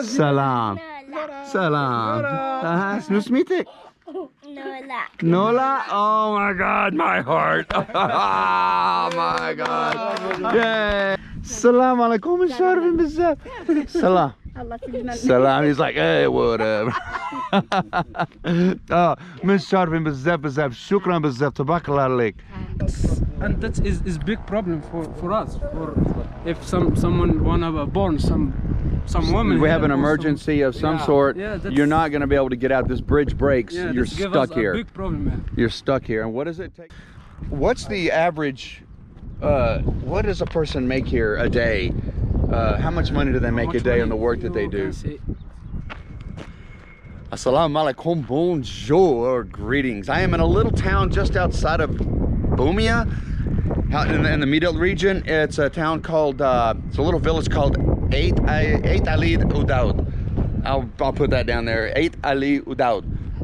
Salam. Salam. Snusmitik. Nola. Oh my God, my heart. Oh my God. Yay. Salam alaikum. Sharfin bizzaf. Salam. Salam. He's like, hey, what up? Miss Sharfin bizzaf bizzaf. Shukran bizzaf. Tabarakallah alaik. And that is big problem for us. For if someone wanna born some woman. We have an emergency of some sort. Yeah, you're not going to be able to get out. This bridge breaks. Yeah, you're stuck here. Big problem, man. You're stuck here. And what does it take? What's the average? What does a person make here a day? How much money do they make a day on the work that they do? Assalamu alaikum, bonjour, greetings. I am in a little town just outside of Bumia, out in the Midelt region. It's a town called, it's a little village called Daod. I'll put that down there, Daod.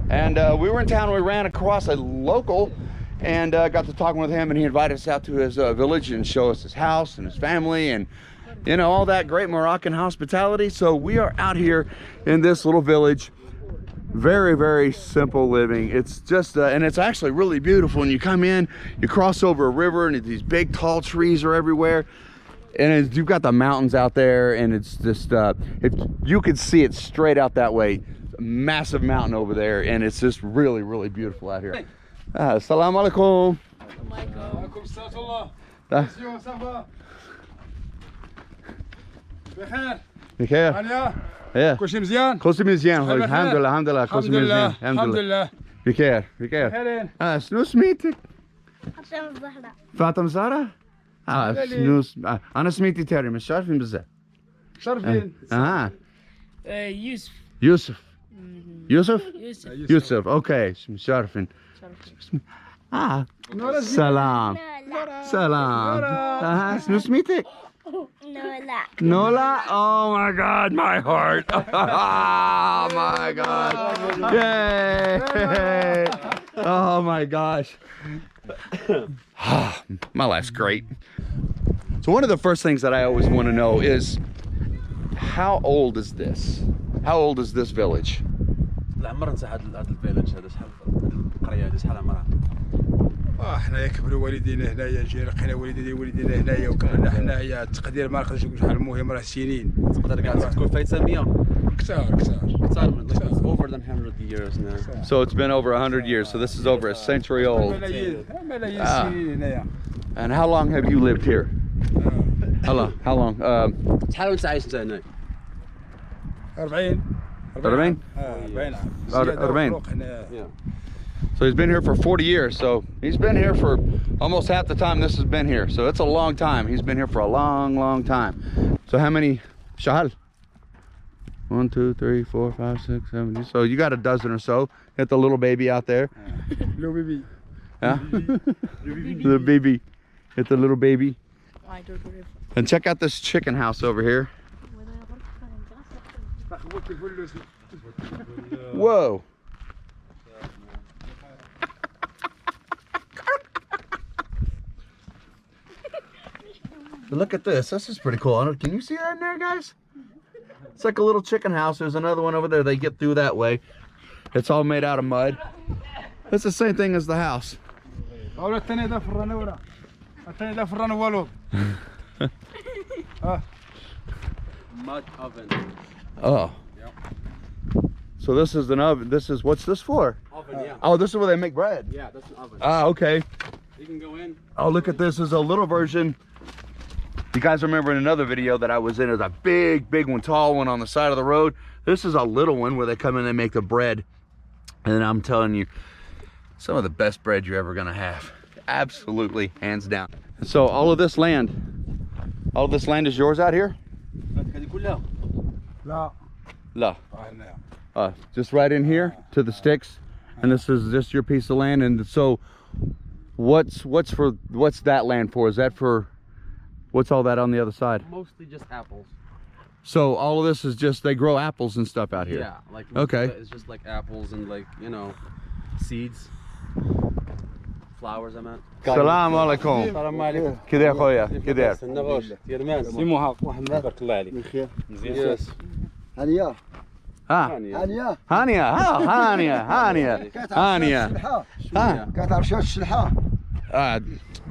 And we were in town, we ran across a local and got to talking with him, and he invited us out to his village and show us his house and his family and, you know, all that great Moroccan hospitality. So we are out here in this little village. Very, very simple living. It's just, and it's actually really beautiful. When you come in, you cross over a river and these big tall trees are everywhere. And you've got the mountains out there, and it's just, if you could see it straight out that way, massive mountain over there, and it's just really, really beautiful out here. Assalamu alaikum. Yeah. كل شيء مزيان؟ كل شيء مزيان. الحمد لله الحمد لله كل شيء مزيان الحمد لله. بخير بخير. شنو سميتك؟ فاطمة زهرة. شنو أنا سميتي تاري مش عارفين بزاف. شرفين. يوسف. يوسف. يوسف. يوسف. أوكي مش عارفين. سلام. سلام. شنو سميتك؟ Nola. Oh my God, my heart. Oh my God. Yay. Oh my gosh. My life's great. So one of the first things that I always want to know is, how old is this? How old is this village? احنا يكبروا والدينا هنايا، جينا لقينا والدينا هنايا وكنا حنايا التقدير ما نقدرش نقول شحال المهم راه سنين. تقدر كاع تكون فايت 100 كثار من over than 100 years now. So it's been over 100 years. So this is over a century old. ملايين السنين هنايا. And how long have you lived here? How long? شحال وانت عايش انت هنا؟ 40 40 Yeah. So he's been here for 40 years. So he's been here for almost half the time this has been here. So it's a long time. He's been here for a long, long time. So how many shahal? 1, 2, 3, 4, 5, 6, 7. So you got a dozen or so. Got the little baby out there. Little baby. Yeah. Little baby. Get the little baby. And check out this chicken house over here. Whoa. Look at this. This is pretty cool. Can you see that in there, guys? It's like a little chicken house. There's another one over there. They get through that way. It's all made out of mud. It's the same thing as the house. Mud oven. Oh. So this is an oven. This is, what's this for? Oven, yeah. Oh, this is where they make bread. Yeah, that's an oven. Ah, okay. You can go in. Oh, look at this. This is a little version. You guys remember in another video that I was in, there's a big one, tall one on the side of the road. This is a little one where they come in and make the bread. And I'm telling you, some of the best bread you're ever gonna have. Absolutely, hands down. And so all of this land is yours out here? La. Just right in here to the sticks. And this is just your piece of land. And so what's that land for? Is that for, what's all that on the other side? Mostly just apples. So all of this is just, they grow apples and stuff out here? Yeah, like okay. It's just like apples and, like, you know, seeds flowers, I meant. السلام عليكم. السلام عليكم. كده يا اخويا كده. النغوش ديال ماس. سيمو هاف. بارك الله عليك. بخير. مزيان. هانية ها هانية هانية هانية ها كتعرف شو الشلحة؟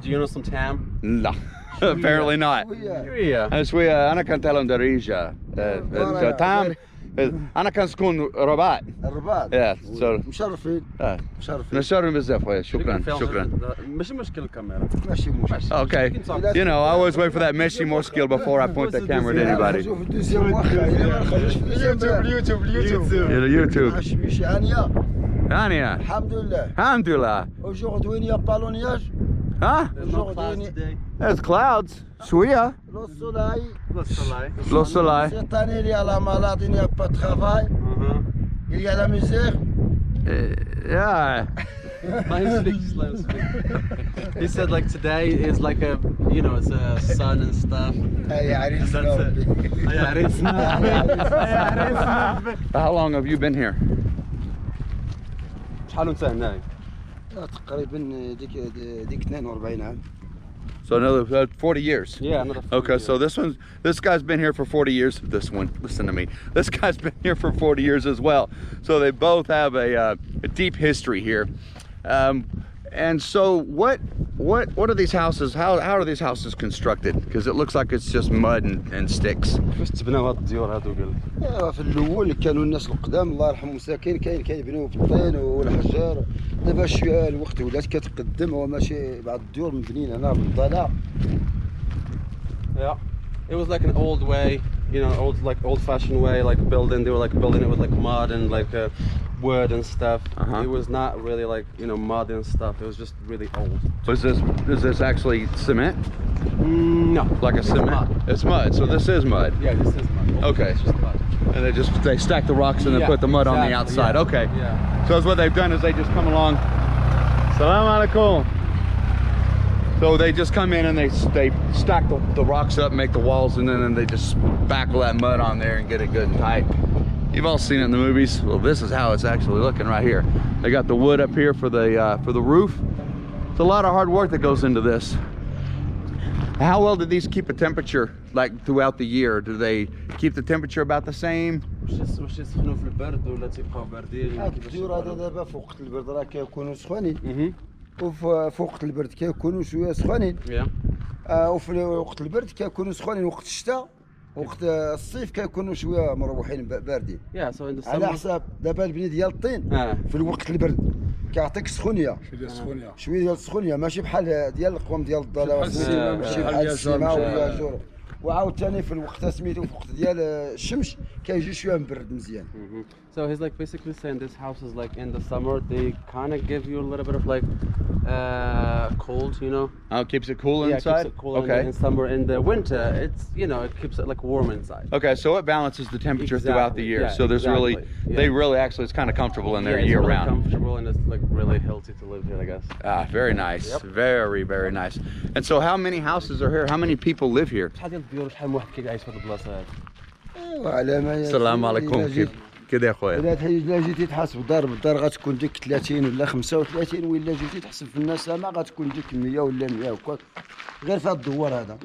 Do you know some tam? لا apparently not. Yeah. شوية أنا كنت أتكلم دريجة تام أنا كان سكون رباط. الرباط. Yeah so مشرفين مشرفين. نشرف بزاف خويا شكرا شكرا. ماشي مشكل الكاميرا. ماشي مشكل. Okay, you know, I always wait for that Messi more skill before I point the camera at anybody. شوف الدوزيام واخا إلا ما خرجش في اليوتيوب. YouTube. ماشي ماشي هانية. هانية. الحمد لله. الحمد لله. Aujourd'hui il n'y a pas l'orniage. Huh? Aujourd'hui There's clouds. شوية. le soleil. Le soleil. Cette année il y a la malade, il n'y a pas de travail. Il y a la misère. Yeah. He said like today is like a, you know, it's a sun and stuff. يا عريس That's it. How long have you been here? شحال وانت هناك؟ تقريبا ديك 42 عام. So another 40 years. Yeah, another 40 Okay, years. so this guy's been here for 40 years. This one, listen to me. This guy's been here for 40 years as well. So they both have a deep history here. And so what are these houses? How are these houses constructed? Because it looks like it's just mud and sticks. كيفاش تبناو هاد الديور هادو قال لك؟ في الاول كانوا الناس القدام الله يرحمهم مساكين كاين يبنيو بالطين والحجار. دابا شويه الوقت ولات كتقدم وماشي بعض الديور مبنيين هنا بالضلع. Yeah. It was like an old way, you know, old-fashioned way, like building. They were like building it with like mud and like wood and stuff. It was not really like, you know, mud and stuff. It was just really old. Is this actually cement? No. Like a cement? It's mud. So this is mud. Yeah, this is mud. Okay. It's just mud. And they stack the rocks and then Yeah, put the mud on the exactly, outside. yeah, Okay. yeah. So that's what they've done is they just come along. Salam alaikum. So they just come in and they stack the rocks up, make the walls, and then they just spackle that mud on there and get it good and tight. You've all seen it in the movies. Well, this is how it's actually looking right here. They got the wood up here for the roof. It's a lot of hard work that goes into this. How well do these keep a temperature like throughout the year? Do they keep the temperature about the same? واش يسخنوا في البرد ولا تيبقاو باردين؟ هاد الديور هذا دابا فوق وقت البرد راه كيكونوا سخونين. وفوق وقت البرد كيكونوا شويه سخونين. وفي وقت البرد كيكونوا سخونين. وقت الشتاء وقت الصيف كيكونوا شويه مروحين باردين. Yeah, so in the على summer. حساب دابا البني ديال الطين في الوقت البرد كيعطيك سخونيه. شويه ديال السخونيه ماشي بحال ديال القوام ديال الضلال ماشي بحال السماء ولا جور. وعاوتاني في الوقت سميتو في الوقت ديال الشمس كيجي شويه مبرد مزيان. So he's like basically saying this house is like in the summer they kind of give you a little bit of like cold, you know. Oh, it keeps it cool Yeah, inside? keeps it cool Okay. in summer. In the winter, it's, you know, it keeps it like warm inside. Okay, so it balances the temperature throughout the Exactly, year. yeah, So there's really, exactly, they yeah. really actually, it's kind of comfortable in there Yeah, it's year really round. comfortable and it's like really healthy to live here, I guess. Ah, very nice. Yep. Very, very nice. And so how many houses are here? How many people live here? شحال ديال الديور شحال من واحد كيعيش في هاد البلاصه هادي؟ وعلى ما السلام عليكم كده يا اخويا. إلا جيتي تحاسب بالدار غتكون ديك 30 ولا 35 ولا جيتي تحسب في النسمه غتكون ديك 100 ولا 100 وكا غير في هاد الدوار هذا.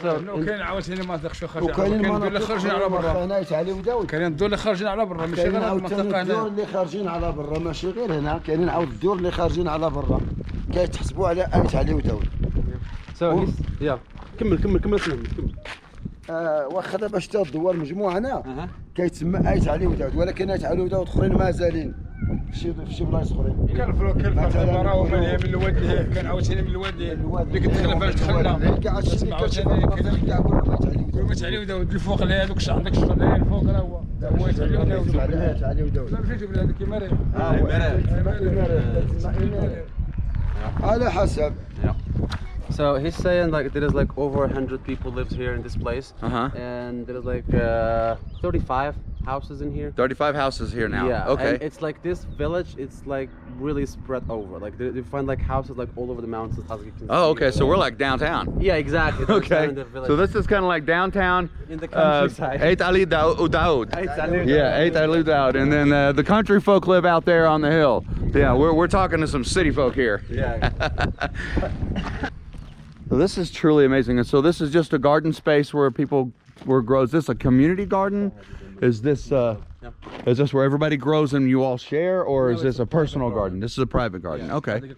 وكاين عاوتاني مناطق شو خارجين وكاين كاين الدول اللي خارجين على برا. هنا يتعلي وداود. كاين الدول اللي خارجين على برا ماشي كاين غير هاد عاوتاني المنطقه الدور هنا. اللي خارجين على برا ماشي غير هنا كاينين عاود الدور اللي خارجين على برا كيتحسبوا على يتعلي وداود. So he's, yeah. كمل كمل واخا دابا شتا الدوار مجموعه هنا كيتسمى ايت علي وداود ولكن ايت علي وداود اخرين مازالين في شي بلايص اخرين. كان دابا راهو من الواد كان عاوتاني من الواد اللي كتدخل باش دخلنا كاع هادشي تسمع عاوتاني كاع كل ما تعلي وداود الفوق اللي هذوك عندك الشجر اللي الفوق راه هو يتعلي وداود. علي وداود لا مشيتو بلا هذيك مريض على حسب. So he's saying like there is like over 100 people lives here in this place, and there is like 35 houses in here. 35 houses here now. Yeah. Okay. And it's like this village. It's like really spread over. Like you find like houses like all over the mountains. As you can Oh, see. okay. So we're like downtown. Yeah, exactly. That's Okay. down in the village. So this is kind of like downtown. In the countryside. Eit Ali Daod. Eit Ali Yeah, Eit Ali Daod. And then the country folk live out there on the hill. Yeah, we're talking to some city folk here. Yeah. So this is truly amazing. And so this is just a garden space where people grow. Is this a community garden? Is this where everybody grows and you all share, or is this a personal garden? This is a private garden. Okay. Okay.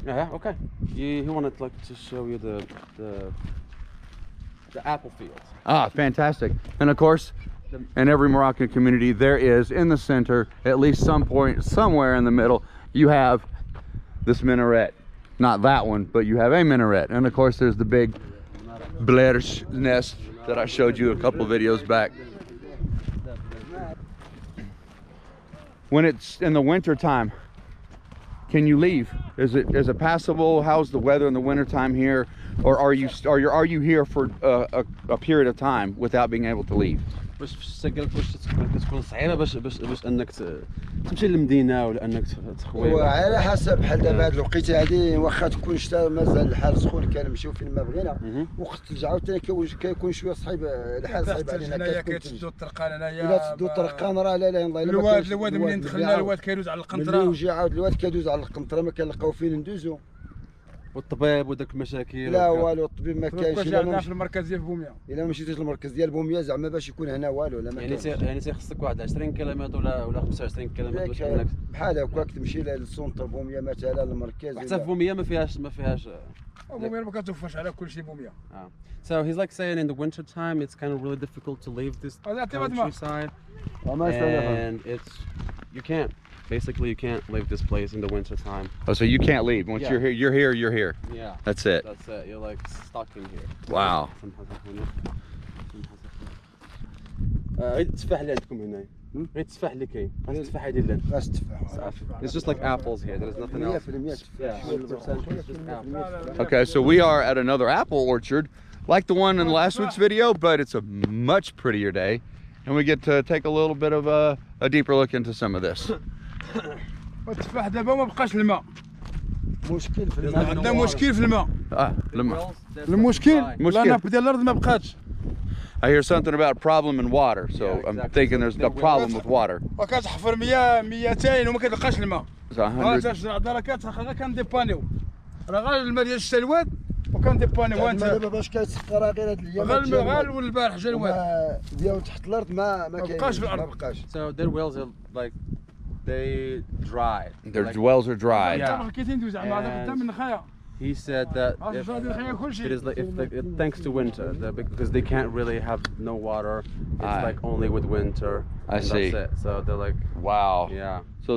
Yeah, okay. He wanted like to show you the apple fields. Ah, fantastic. And of course, in every Moroccan community, there is in the center, at least some point, somewhere in the middle, you have this minaret. Not that one, but you have a minaret. And of course, there's the big Blersh nest that I showed you a couple videos back. When it's in the winter time, can you leave? Is it passable? How's the weather in the winter time here? Or are you here for a period of time without being able to leave? باش في السكن كتكون صعيبه باش انك تمشي للمدينه ولا انك تخوي. وعلى حسب بحال دابا هاد الوقيته هادي واخا تكون الشتا مازال الحال سخون كنمشيو فين ما بغينا، وقت الثلج عاوتاني كيكون شويه صعيب الحال صعيب علينا. هنايا كتسدوا الطرقان هنايا الا تسدوا الطرقان راه لا يلا الواد منين دخلنا الواد كيدوز على القنطره، ملي وجي عاود الواد كيدوز على القنطره ما كنلقاو فين ندوزو. والطبيب وداك المشاكل لا والو الطبيب ما كاينش. الا في المركز ديال بوميه، الا ما مشيتيش للمركز ديال بوميه زعما باش يكون هنا والو لا ما يعني خصك واحد 20 كيلومتر ولا 25 كيلومتر باش انك بحال هكاك تمشي للسونتر بوميه مثلا للمركز. حتى في بوميه ما فيهاش بوميه ما كتوفاش على كل شيء بوميه. So he's like saying in the winter time it's kind of really difficult to leave this countryside, and you can't. Basically, you can't leave this place in the winter time. Oh, so you can't leave. Once you're here, you're here. Yeah. That's it. That's it. You're like stuck in here. Wow. التفاح اللي عندكم هنا غير التفاح اللي كاين، التفاح هادي اللي خاص التفاح. It's just like apples here. There's nothing else. 100%. Okay, so we are at another apple orchard, like the one in last week's video, but it's a much prettier day, and we get to take a little bit of a deeper look into some of this. والتفاح دابا ما بقاش الماء. مشكل في الماء. عندنا مشكل في الماء. المشكل لا ديال الارض ما بقاتش. I hear something about a problem in water, so I'm thinking there's a problem with water. وكتحفر 200 وما كتلقاش الماء. It's 100. راه كنديبانيو، راه غير الماء ديال السلوات وكنديبانيو انت. دابا باش كيتسقى راه غير هاد الايام. غير البارح جا الواد. ديال تحت الارض ما بقاش في الارض. ما بقاش. So their wells are like they dried. Their wells are dried. He said that it is like thanks to winter, because they can't really have no water. It's like only with winter. I see. That's it. So they're like, Wow. yeah. So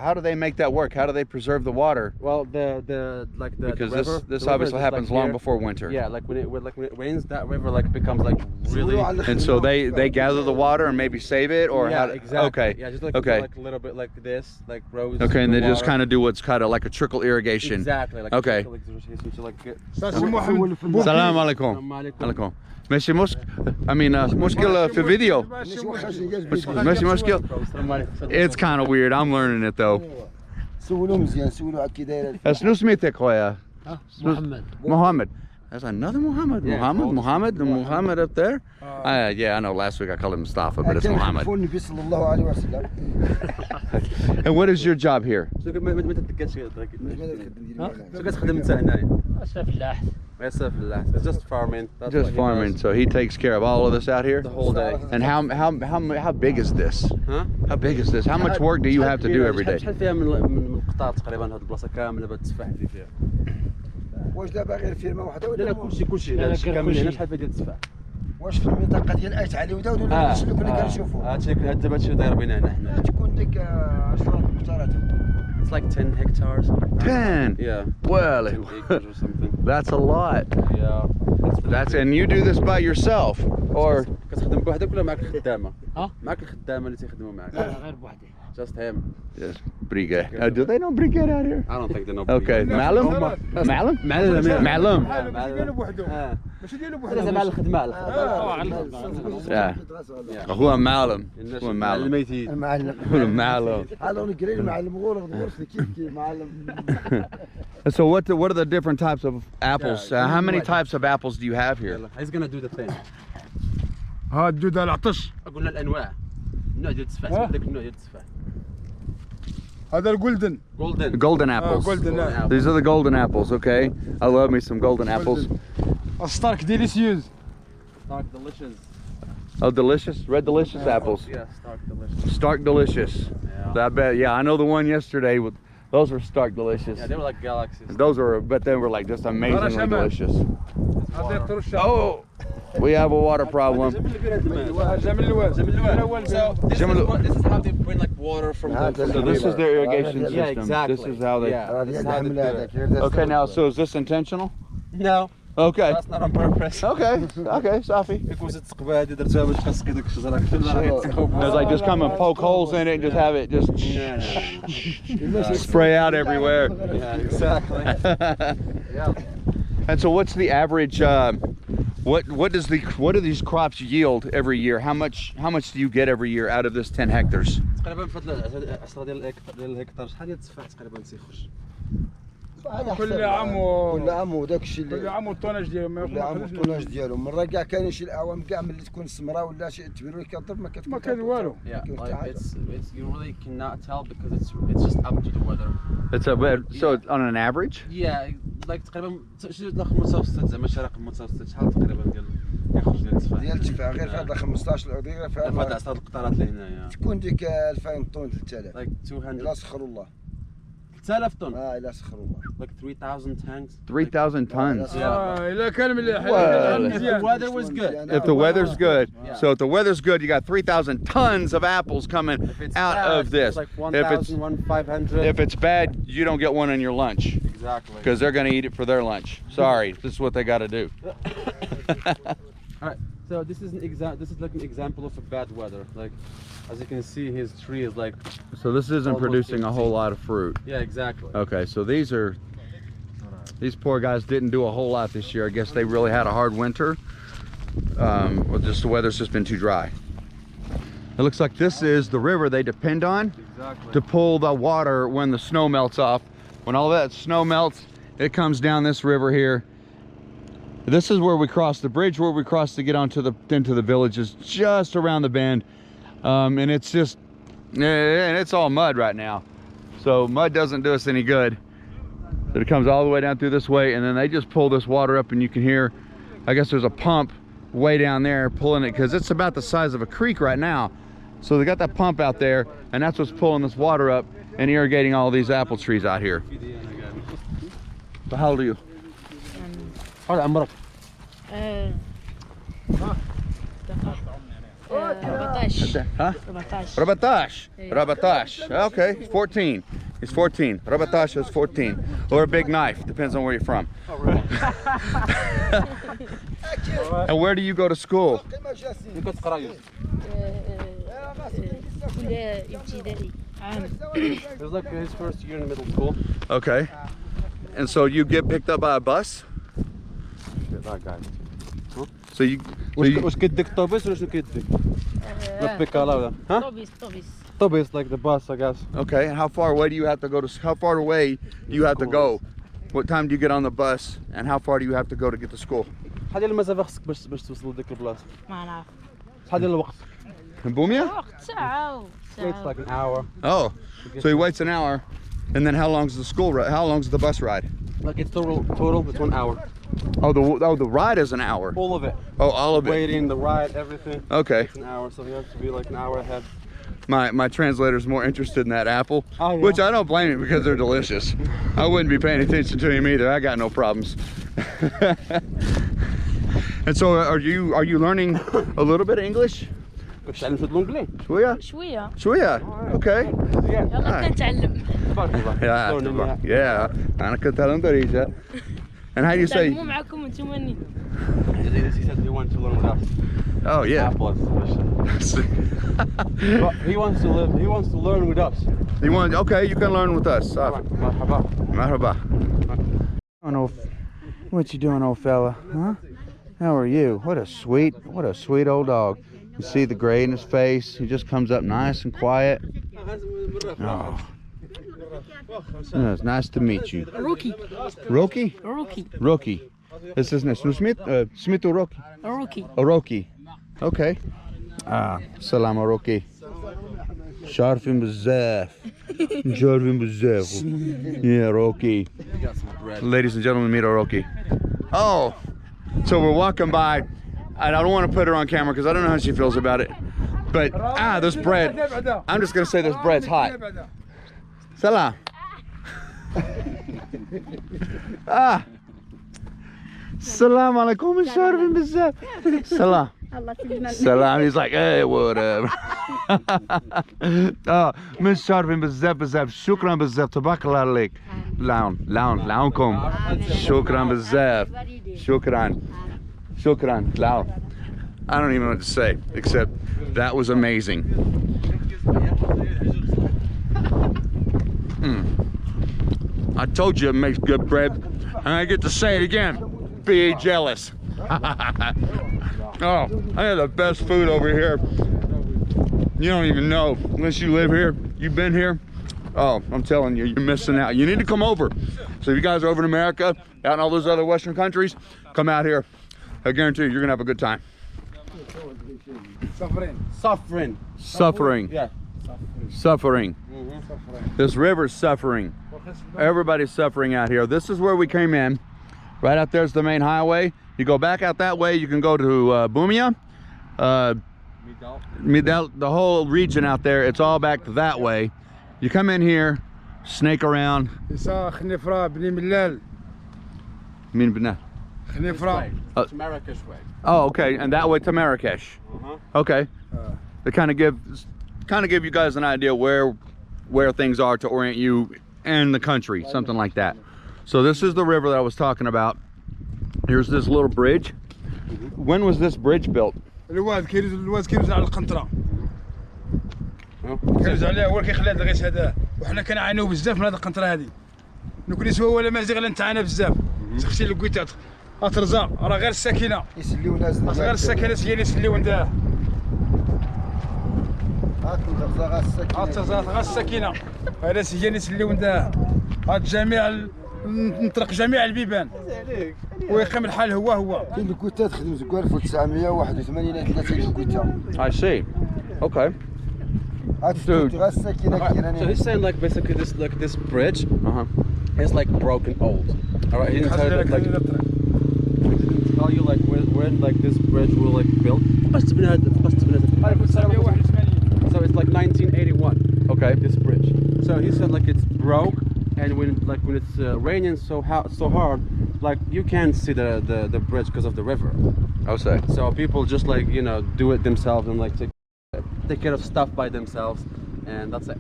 how do they make that work? How do they preserve the water? Well, Because river, this the obviously happens like long here. before winter. Yeah, like when it rains, that river like becomes like really. And so they gather the water and maybe save it, or yeah, how? Exactly. Okay. Yeah, just like like a little bit like this, like rows. Okay, and they just kind of do what's kind of like a trickle irrigation. Exactly. Like Okay. Salam alaikum. Alaikum. ماشي مشكل. I mean مشكلة في الفيديو. ماشي مشكل. It's kind of weird. I'm learning it though. سولو مزيان، سولو على كي داير. شنو سميتك خويا؟ محمد. Muhammad. That's another Muhammad. Yeah, Muhammad, the Muhammad up there. Yeah, I know. Last week I called him Mustafa, but it's Muhammad. النبي صلى الله عليه وسلم. And what is your job here? شو كتخدم انت هنايا؟ فلاح. فلاح. It's just farming. That's Just what he farming. does So he takes care of all of this out here. the whole day. And how big is this? Huh? How big is this? How much work do you have to do every day? شحال فيها من قطار تقريبا هاد البلاصه كامله بالتفاح اللي فيها؟ واش دابا غير فيرما واحده لا ولا كلشي كامل هنا شحال فيها ديال التفاح؟ واش في المنطقه ديال ايت علي وداود ولا شنو كنا كنشوفوا؟ هادشي دابا هادشي داير بينا هنا تكون ديك 10 هكتارات. It's like 10 hectares. 10. Yeah. Well, 10 acres or something. that's a lot. Yeah. And you do this by yourself, or? كتخدم بوحدك ولا معك الخدامه؟ ها؟ معك الخدامه اللي تيخدموا معك؟ لا غير بوحدي. Just him. Yes, brigade. Do they know brigade out here? I don't think they know. Okay, Malam? Malam? معلم. Malam. بحال بوحدو. لازم على الخدمة على هو معلم الناس هو معلم المعلم هو معلم هذا نقري المعلم غورس كيف معلم. So what are the different types of apples? How many types of apples do you have here? He's gonna do the thing. ها الدودة العطش. قلنا الأنواع. النوع ديال التفاح بدك النوع ديال التفاح. هذا الجولدن. Golden apples. golden. These are the golden apples. Okay, I love me some golden apples. ستارك ديليسيوز. Stark delicious. Oh, delicious, red delicious apples. Yeah, stark delicious. Stark delicious. Yeah. I bet. Yeah, I know the one yesterday. With those were stark delicious. Yeah, they were like galaxies. Those were, but they were like just amazingly delicious. هذا الترشة. Oh, we have a water problem. جمل الواز. So this is how they bring like water from the. So this is their irrigation Yeah, system. exactly. This is how they. Yeah, this is how they do it. Okay, now so is this intentional? No, Okay. that's not on purpose. Okay. Okay, Safi. Because it's قبادي درتها باش تسقي داك الشجرة. It's like just come and poke holes in it and just have it just spray out everywhere. Yeah, exactly. And so what's the average what do these crops yield every year? How much do you get every year out of this 10 hectares? تقريبا في 10 ديال الهكتار شحال ديال التفاح تقريبا تيخرج. كل عام وداك الشيء اللي كل عام والطوناج ديالو ما كل عام الطوناج ديالو مرة كاع كاين شي الاعوام كاع ملي تكون سمراء ولا شي تبرير كضرب ما كان والو. Yeah, like it's you really cannot tell because it's just up to the weather. It's a bit, so on an average? Yeah, like تقريبا شي 5 زعما شي 5 شحال تقريبا ديال يخرج ديال التفاح. ديال التفاح غير في هذا 15 غير في هذا 10 القطارات اللي هنايا. تكون ديك 2000 طن 3000. Like 200. لا سخر الله. 3000 طن. لا سخر الله. Like 3000 tanks. 3000 tons. إلا كان مليح. If the weather was good. If the weather's good. So if the weather's good, you got 3,000 tons of apples coming out bad, of this. It's like 1,500. If it's bad, you don't get one on your lunch. Exactly. Because they're going to eat it for their lunch. Sorry, this is what they got to do. All right. So this is like an example of a bad weather. Like, as you can see, his tree is like. So this isn't producing a whole lot of fruit. Yeah, exactly. Okay, so these poor guys didn't do a whole lot this year. I guess they really had a hard winter. Or just the weather's just been too dry. It looks like this is the river they depend on to pull the water when the snow melts off. When all that snow melts, it comes down this river here. This is where we cross the bridge, where we cross to get into the villages, just around the bend. And it's just, and it's all mud right now. So mud doesn't do us any good. So it comes all the way down through this way, and then they just pull this water up, and you can hear, I guess there's a pump way down there pulling it, because it's about the size of a creek right now. So they got that pump out there, and that's what's pulling this water up and irrigating all these apple trees out here. So how old are you? هذا عمرك. 14. Huh? 14. Okay, 14. He's 14. Rabatash is 14. Or a big knife, depends on where you're from. Oh, really? And where do you go to school? It was like his first year in middle school. Okay. And so you get picked up by a bus? That guy. So you... واش كيديك الطوبيس ولا شنو كيديك؟ البيكالا ولا؟ ها؟ طوبيس like the bus I guess. Okay, and how far away do you have to go to... How far away do you have to go? What time do you get on the bus? And how far do you have to go to get to school? شحال ديال المسافة خصك باش توصل لديك البلاصة؟ ما نعرف. شحال ديال الوقت؟ In Bumia? ساعة. It's like an hour. Oh, so he waits an hour. And then how long's the school ride? How long's the bus ride? Like it's total it's 1 hour. Oh, the ride is an hour. All of it. Oh, all of it. Waiting, the ride, everything. Okay. It's an hour, so you have to be like an hour ahead. My translator's more interested in that apple, oh, yeah. which I don't blame him because they're delicious. I wouldn't be paying attention to him either. I got no problems. And so, are you learning a little bit of English? بتتعلم شوية بالإنجليزي؟ شوية. شوية. Okay. يلا نتعلم. Yeah. أنا كنت أتعلم دريجة. And how do you say? مو معكم انتم مني. He said he wanted to learn with us. Oh yeah. But he wants to learn with us. You want? Okay, you can learn with us. مرحبا. Marhaba. What you doing, old fella? Huh? How are you? What a sweet old dog. You see the gray in his face. He just comes up nice and quiet. Oh. Yeah, it's nice to meet you. Rookie. Roki? Rookie. Roki. This is nice. Smith or Roki? Rookie. Roki. Okay. Salam Roki. Sharfin bzaf. Sharfin bzaf. Yeah, Roki. Ladies and gentlemen, meet Roki. Oh, so we're walking by. I don't want to put her on camera because I don't know how she feels about it. But this bread. I'm just gonna say this bread's hot. Salam. Salam alaikum. Sharfin bzaf. Salam. Salam. He's like, hey, whatever. Miss Sharfin بزاف بزاف. شكرا بزاف. تبارك الله عليك. لعونكم. شكرا بزاف. شكرا. لعون. I don't even know what to say except that was amazing. I told you it makes good bread, and I get to say it again. Be jealous. Oh, I had the best food over here. You don't even know unless you live here. You've been here. Oh, I'm telling you, you're missing out. You need to come over. So if you guys are over in America, out in all those other Western countries, come out here. I guarantee you, you're gonna have a good time. Suffering. Yeah. Suffering. This river's suffering. Everybody's suffering out here. This is where we came in. Right out there's the main highway. You go back out that way, you can go to Bumia, Midelt, the whole region out there. It's all back that way. You come in here, snake around. Marrakesh way. Oh, okay, and that way to Marrakesh. Okay. They kind of give you guys an idea where things are to orient you in the country, something like that. So this is the river that I was talking about. Here's this little bridge. When was this bridge built? الواد كيرز على القنطرة. كيرز عليها هو اللي كيخليها دغيس هذا، وحنا كنعانيو بزاف من هذه القنطرة هذه. نكون سوا ولا مازال نتعانى بزاف. شفتي الكويتات أترزا راه غير الساكنة. يسليو ناس. غير الساكنة هي اللي يسليو عندها. أترزا غير الساكنة. هذا هي اللي يسليو عندها. هاد جميع نطرق جميع البيبان ويقيم الحال هو كاين الكويتات خدموا زكوا 1981 30 الكويتات. I see. Okay. So he's saying like basically this bridge is like broken old. All right, he didn't tell you like he didn't tell you like when like this bridge will like built. So it's like 1981. Okay. This bridge. So he said like it's broke, and when it's raining so hard, like you can't see the bridge because of the river. I'll say. So people just like do it themselves and like take care of stuff by themselves, and that's it.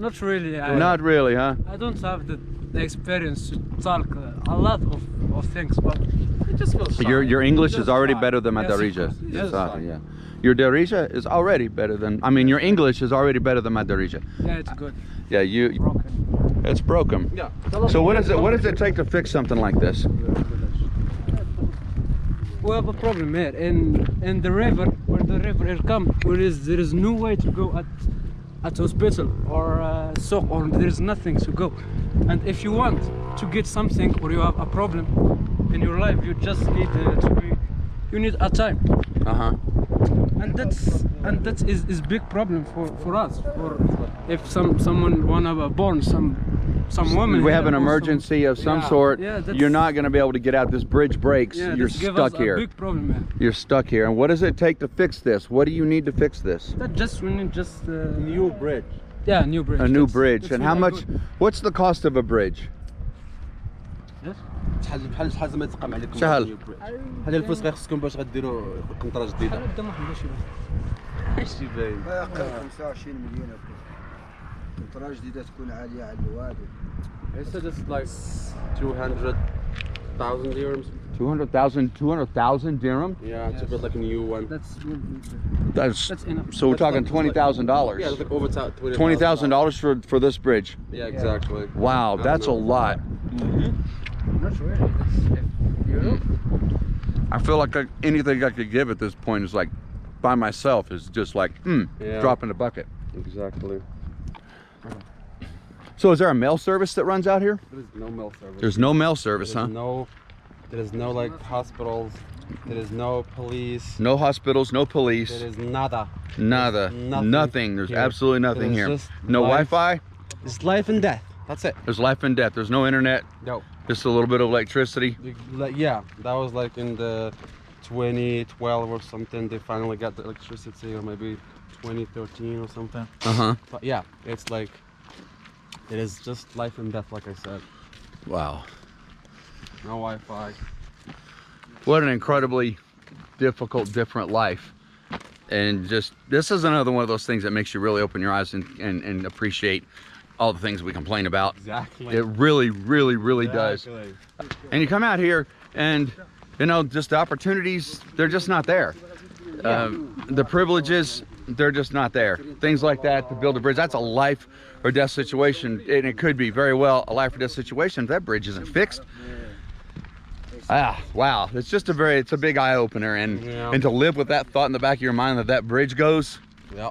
Not really. Not really, huh? I don't have the experience to talk a lot of things, but it just feels shy. Your English is already fine. better than my Yes, Darija. yes. Yeah. Your Darija is already better than. I mean, your English is already better than my Darija. yeah, it's good. Yeah, Broken. it's broken. Yeah. So what does it take to fix something like this? We have a problem here in the river. Where the river comes, there is no way to go at hospital or souk, or there is nothing to go. And if you want to get something or you have a problem in your life, you just need you need a time. And that is big problem for us. For if someone wanna born some woman. We have an emergency of some sort. Yeah, you're not going to be able to get out. This bridge breaks. Yeah, You're give stuck us here. A big problem, man. You're stuck here. And what does it take to fix this? What do you need to fix this? That just we need just New bridge. yeah, new bridge. A new That's bridge. And how really much? good. What's the cost of a bridge? Yes. شحال زعما تقام عليكم شحال؟ هذا الفلوس خصكم باش غديروا قنطره جديده. قدام واحد ماشي ماشي باين. ما يقل 25 مليون هكا. قنطرة جديدة تكون عالية على الواد. They said it's like 200,000 dirhams. 200,000 dirham? Yeah, to build like a new one. That's enough. so we're talking $20,000. Yeah, it's like over $20,000 for this bridge. Yeah, exactly. Wow, that's a lot. Not really. I feel like anything I could give at this point is like, by myself, is just like, drop in the bucket. Exactly. So is there a mail service that runs out here? There is no mail service. There's no mail service, huh? There is no like hospitals. There is no police. No hospitals, no police. There is nada. Nada. Nothing. There's absolutely nothing here. No Wi-Fi? It's life and death. That's it. There's life and death. There's no internet. No. Just a little bit of electricity. Yeah, that was like in the 2012 or something. They finally got the electricity, or maybe 2013 or something. But yeah, it's like, it is just life and death, like I said. Wow. No Wi-Fi. What an incredibly difficult, different life. And just, this is another one of those things that makes you really open your eyes and appreciate all the things we complain about. Exactly. It really, really, really does. And you come out here and, you know, just the opportunities, they're just not there. The privileges, they're just not there. Things like that, to build a bridge, that's a life or death situation. And it could be very well a life or death situation if that bridge isn't fixed. Wow, it's just it's a big eye-opener, and to live with that thought in the back of your mind that that bridge goes,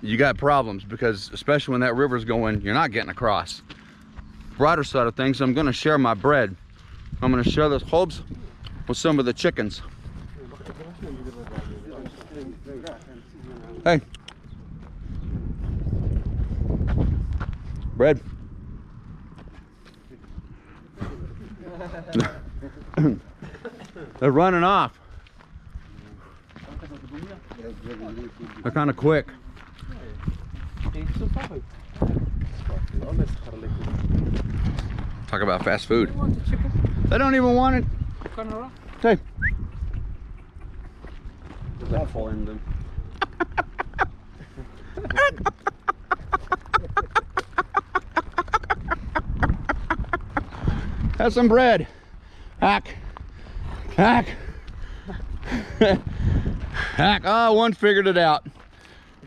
you got problems, because especially when that river's going, you're not getting across. Brighter side of things, I'm going to share my bread. I'm going to share this hobs with some of the chickens. Hey, bread. They're running off. They're kind of quick. Talk about fast food. They don't even want it. Hey. Like following them. Have some bread. Hack. Hack. Hack. Oh, one figured it out.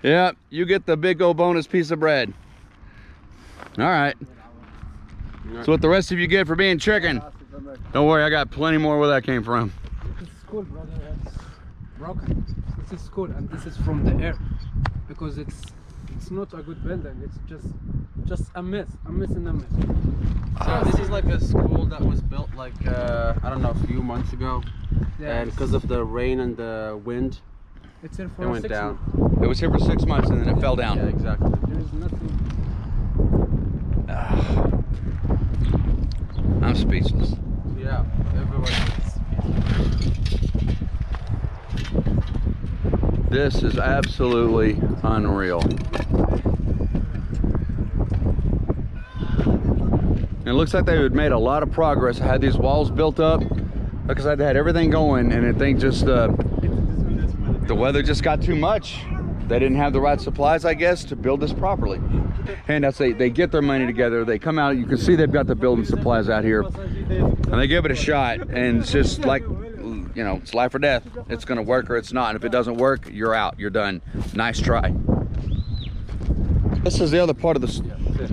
Yep, you get the big old bonus piece of bread. All right. That's what the rest of you get for being chicken. Don't worry, I got plenty more where that came from. This is school, brother. It's broken. This is school, and this is from the air, because it's not a good building. It's just a mess in a mess. So this is like a school that was built like I don't know, a few months ago, and because of the rain and the wind, it's here for it went down. It was here for 6 months and then it fell down. Yeah, exactly. There's nothing. I'm speechless. Yeah, everyone is speechless. This is absolutely unreal. And it looks like they had made a lot of progress. I had these walls built up because I'd had everything going, and I think just the weather just got too much. They didn't have the right supplies, I guess, to build this properly. And that's they get their money together. They come out. You can see they've got the building supplies out here, and they give it a shot. And it's just like, you know, it's life or death. It's going to work or it's not. And if it doesn't work, you're out. You're done. Nice try. This is the other part of the.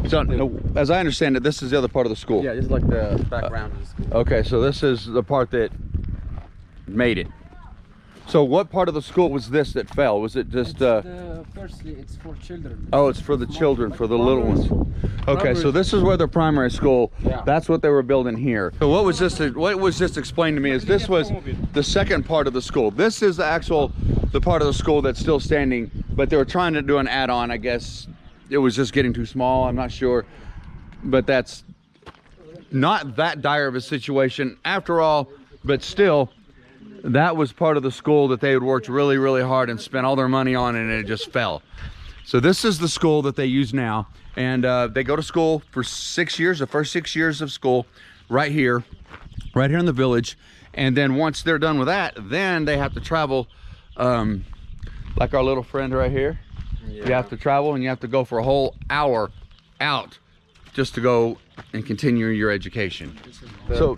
So, no, as I understand it, this is the other part of the school. Yeah, this is like the background of the school. Okay, so this is the part that made it. So what part of the school was this that fell? Was it just Firstly, it's for children. Oh, it's for the children, for the little ones. Okay, so this is where their primary school, that's what they were building here. So what was just explained to me is this was the second part of the school. This is the part of the school that's still standing, but they were trying to do an add-on, I guess. It was just getting too small, I'm not sure. But that's not that dire of a situation after all, but still, that was part of the school that they had worked really, really hard and spent all their money on, and it just fell. So this is the school that they use now, and they go to school for 6 years, the first 6 years of school, right here in the village. And then once they're done with that, then they have to travel, like our little friend right here. Yeah. You have to travel, and you have to go for a whole hour out just to go and continue your education. So,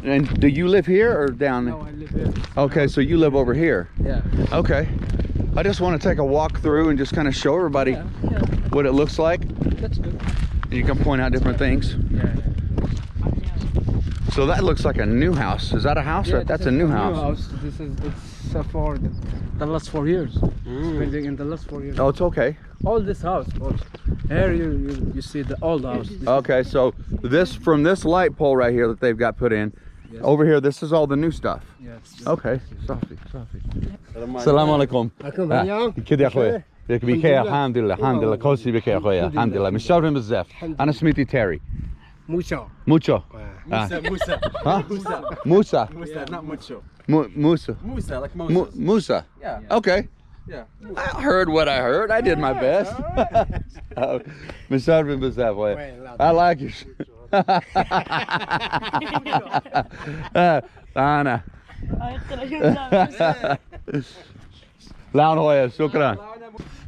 and do you live here or down there? No, I live here. Okay, so you live over here. Yeah. Okay. I just want to take a walk through and just kind of show everybody what it looks like. That's good. And you can point out different things. Yeah. So that looks like a new house. Is that a house? Or that's a new house. This is it's for the last 4 years. Building in the last 4 years. Oh, it's okay. All this house. Here you see the old house. Okay, so this from this light pole right here that they've got put in. Yes. Over here, this is all the new stuff. Yes. Okay. Safi. Assalamu alaikum. كده يا اخويا. بخير الحمد لله الحمد لله كوسي بخير اخويا الحمد لله متشرفين بزاف. انا سميتي تيري. Mucho. Mucho. Musa. Huh? Musa. Musa. Musa, not mucho. Musa. Musa, like Moses. Musa. Yeah. Okay. Yeah. I heard what I heard. I did my best. متشرفين بزاف اخويا. I like you. أنا. لا هويا شكرا.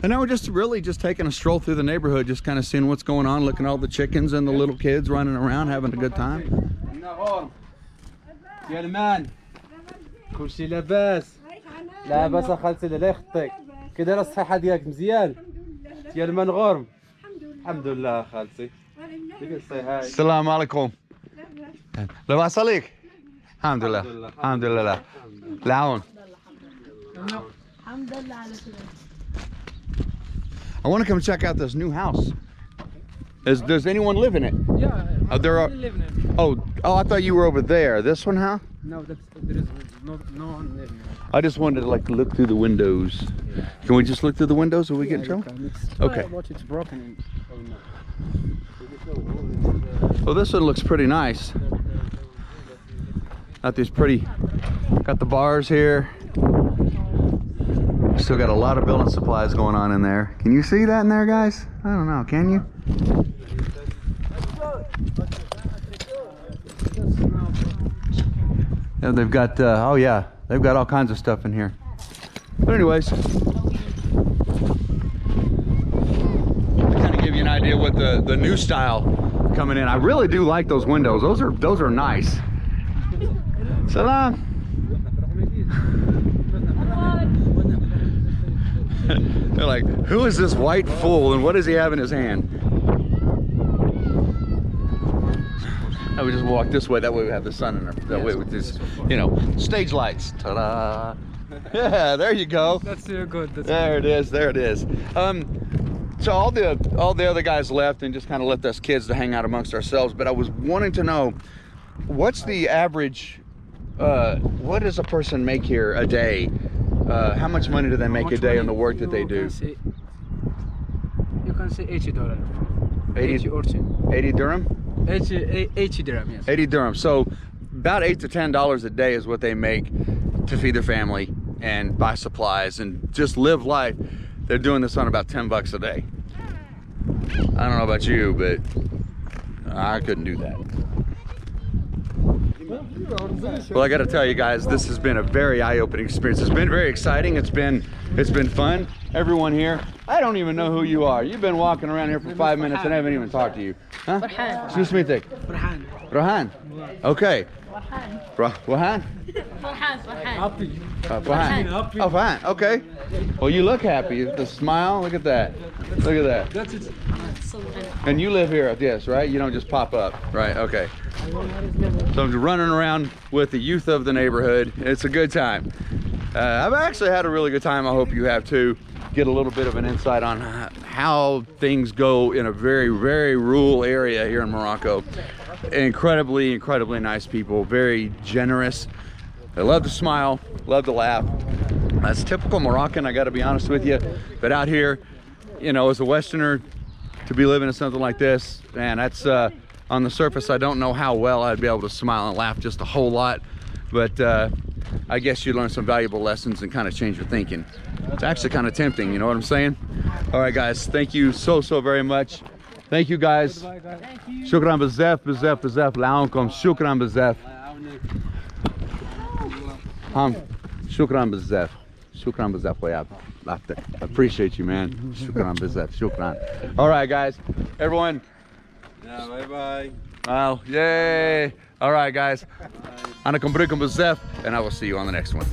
And now we're just really just taking a stroll through the neighborhood, just kind of seeing what's going on, looking at all the chickens and the little kids running around, having a good time. يا المان كل شيء لاباس لاباس خالتي لا يخطيك كده الصحة ديالك مزيان يا المان غورم الحمد لله خالتي السلام عليكم. لاباس عليك؟ الحمد لله الحمد لله. العون. الحمد لله على كده. I want to come check out this new house. Does anyone live in it? Yeah. There are. Living in it. Oh, I thought you were over there. This one, huh? No, there is no one living in it. I just wanted to like look through the windows. Can we just look through the windows? Will we get in trouble? Okay. Watch, it's broken. Well, this one looks pretty nice. Got these pretty. Got the bars here. Still got a lot of building supplies going on in there. Can you see that in there, guys? I don't know. Can you? Yeah, they've got, oh yeah, they've got all kinds of stuff in here. But anyways, to kind of give you an idea what the new style coming in. I really do like those windows. Those are nice. Salam. They're like, who is this white fool and what does he have in his hand? I would just walk this way, that way we have the sun in our, that way with this, you know, stage lights. Ta-da! Yeah, there you go. That's good. There it is, there it is. So all the other guys left and just kind of left us kids to hang out amongst ourselves, but I was wanting to know, what's the average, what does a person make here a day? How much money do they make a day on the work that they do? You can say $80. 80 dirham? 80 dirham, yes. 80 dirham. So about $8 to $10 a day is what they make to feed their family and buy supplies and just live life. They're doing this on about 10 bucks a day. I don't know about you, but I couldn't do that. Well, I got to tell you guys, this has been a very eye-opening experience. It's been very exciting. It's been fun. Everyone here, I don't even know who you are. You've been walking around here for 5 minutes and I haven't even talked to you. Huh? Excuse me, Thick. Rahan. Okay. Rahan. Farhan. Oh, Farhan. Okay. Well, you look happy. The smile. Look at that. Look at that. That's it. And you live here, yes, right? You don't just pop up, right? Okay. So I'm running around with the youth of the neighborhood. It's a good time. I've actually had a really good time. I hope you have too. Get a little bit of an insight on how things go in a very, very rural area here in Morocco. Incredibly, incredibly nice people. Very generous. They love to smile, love to laugh. That's typical Moroccan, I got to be honest with you. But out here, you know, as a Westerner, to be living in something like this, man, that's on the surface, I don't know how well I'd be able to smile and laugh just a whole lot, but I guess you learn some valuable lessons and kind of change your thinking. It's actually kind of tempting, you know what I'm saying? All right, guys, thank you so very much. Thank you, guys. Shukran b'zaf, b'zaf, b'zaf, la'aunkum. Shukran b'zaf. Shukran b'zaf. Shukran b'zaf, khoyab. I appreciate you, man. Shukran b'zaf, shukran. All right, guys, everyone. Yeah, bye-bye. Well, yay. All right, guys. Ana kumbrikum b'zaf, and I will see you on the next one.